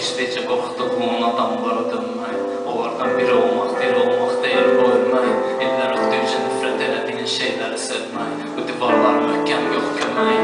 keçdikcə qorxduğun adamlara dönmək, onlardan biri olmaq deyil bu ölmək, illər ötdükcə nifrət elədiyin şeyləri sevmək, bu divarlar möhkəm, yox kömək,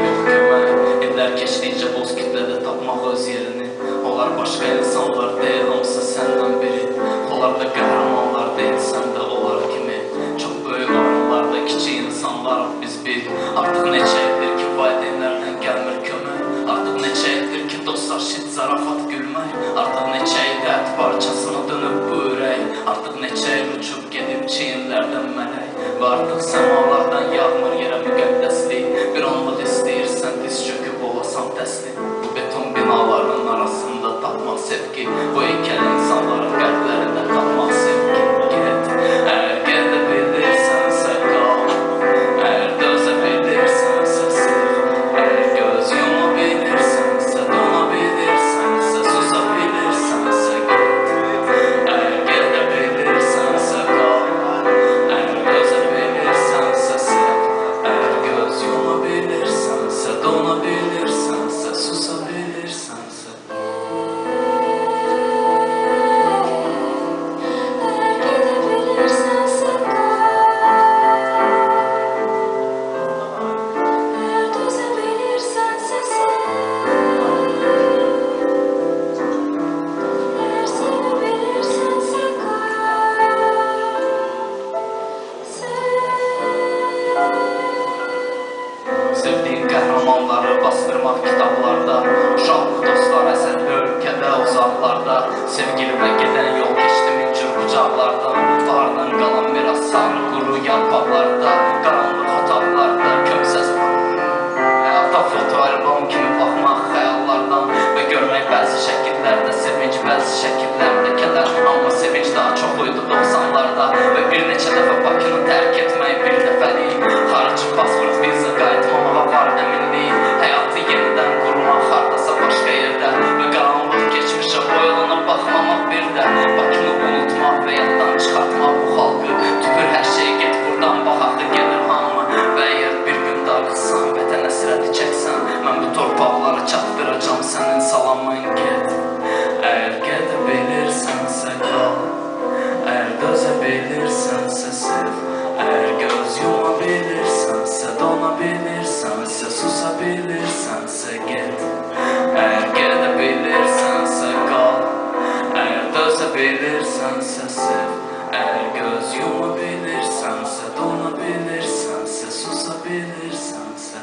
illər keçdikcə boz kütlədə tapmaq öz yerini, onlar başqa insanlar deyil, hamısı səndən biri, onlar da qəhrəmanlar deyil, sən də onlar kimi, çox böyük oyunlarda kiçik insanlarıq biz bir, artıq neçə ildir ki valideynlərdən gəlmir kömək, artıq neçə ildir ki dostlar şit zarafat gülmək, artıq neçə ildir ət parçasına dönüb bu ürək, artıq neçə il uçub gedib çiyinlərdən mələk və artıq səmalardan yağmır yerə müqəddəslik, bir anlıq istəyirsən diz çöküb olasan təslim, bu beton binaların arasında tapmaq sevgi, bu heykəl insanların qəlblərində tapmaq sevgi, get, əgər gedə bilirsənsə qal, əgər dözə bilirsənsə sev, əgər göz yuma bilirsənsə, dona bilirsənsə, susa bilirsənsə get, əgər gedə bilirsənsə qal, əgər dözə bilirsənsə sev, əgər göz yuma bilirsənsə, dona bilirsənsə, susa bilirsənsə. Sevdiğin qəhrəmanları bastırmaq kitablarda, uşaqlıq dostlar əsərli ölkədə, uzaqlarda, sevgilimlə gedən yol keçdi min cür bucaqlardan, bahardan qalan miras sarı quru yarpaqlarda, qaranlıq otaqlarda, kömsəz həyata fotoalbom kimi baxmaq xəyallardan və görmək bəzi şəkillərdə sevinç, bəzi şəkillərdə kədər, amma sevinç daha çox uydu 90'larda və bir neçə dəfə Bakını tərk etmək bir dəfəlik, xarici pasport viza qayıtmamağa var əminlik, həyatı yenidən qurmaq hardasa başqa yerdə və qaranlıq geçmişə boylanıb baxmamaq bir də, Bakını unutmaq və yaddan çıxartmaq bu xalqı, tüpür hər şey get buradan baxaqda gedir hamı və əgər bir gün darıxsan, vətən əsrəti çəksən, mən bu torpaqları çatdıracam sənin salamın get, əgər gedə bilirsənsə qal, əgər dözə bilirsənsə sev, əgər göz yuma bilirsənsə, dona bilirsənsə, susa bilirsənsə get, əgər gedə bilirsənsə qal, əgər dözə bilirsənsə sev, əgər göz yuma bilirsənsə, dona bilirsənsə, susa bilirsənsə.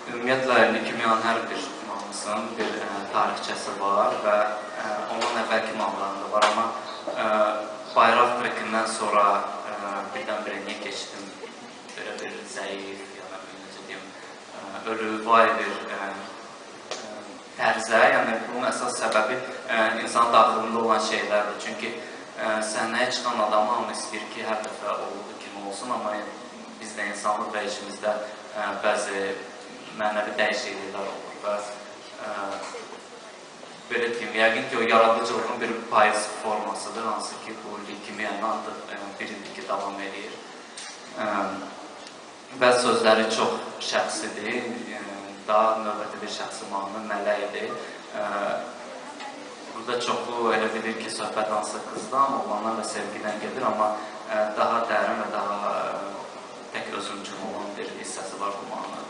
Ümumiyyətlə, Lükimiyanın hər bir mahnısının bir tarixçəsi var və ondan əvvəlki mahnılarında var, amma bayraq trekindən sonra birdən-birə niyə keçdim belə bir zəif, yəni necə deyim, ölüvay bir tərzə, yəni bunun əsas səbəbi insan daxilində olan şeylərdir. Çünki səhnəyə çıxan adam hamı istəyir ki, hər dəfə olduğu kimi olsun, amma biz də insanlıq və işimizdə bəzi mənəvi dəyişikliklər olur və belə deyim, yəqin ki, o yaradıcılığın bir payız formasıdır, hansı ki, bu Lükimiyanın artıq bir ildir ki, davam edir. Bəzi sözləri çox şəxsidir, daha növbəti bir şəxsi mahnı mələkdir. Burada çoxu elə bilir ki, söhbət hansı qızdan, oğlandan və sevgidən gedir, amma daha dərin və daha tək özümcül olan bir hissəsi var bu mahnı.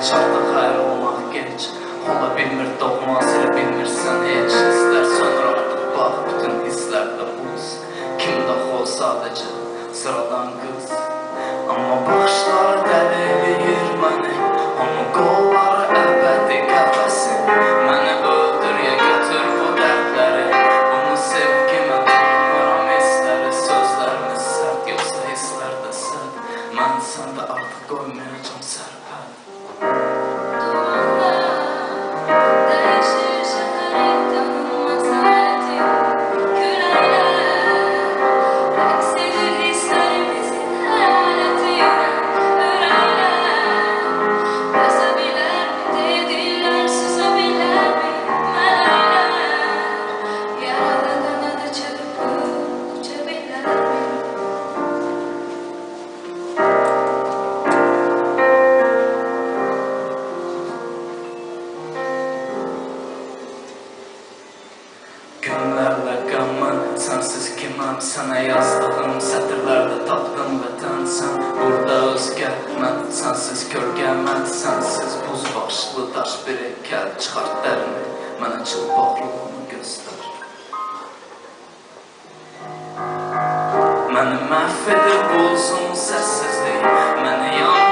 geç, artıq xəyr olmaq geç. Ola bilmir doğma, silə bilmirsən heç. İstər sönür artıq bax, bütün hisslərdə buz. Kimdə xol sadəcə sıradan qız. Amma baxışları dəli eləyir məni. Onun qolları əbədi qəfəsi. Məni öldür ya götür bu dərdləri. Bunu sevgimə tutmuram hissləri. Sözlərimi sərt, yoxsa hisslər də sərt. Mən səndə artıq qoymayacam sərpəd. Günlərlə qanman, sənsiz kiməm, sənə yazdığım sətirlərdə tapdım vətənsən. Burada özgə mən, sənsiz kölgə mən, sənsiz buz başlı daş bir heykəl. Çıxart dərini, mənə çılpaqlığını göstər. Məni məhv edir bu uzun səssizlik, məni yan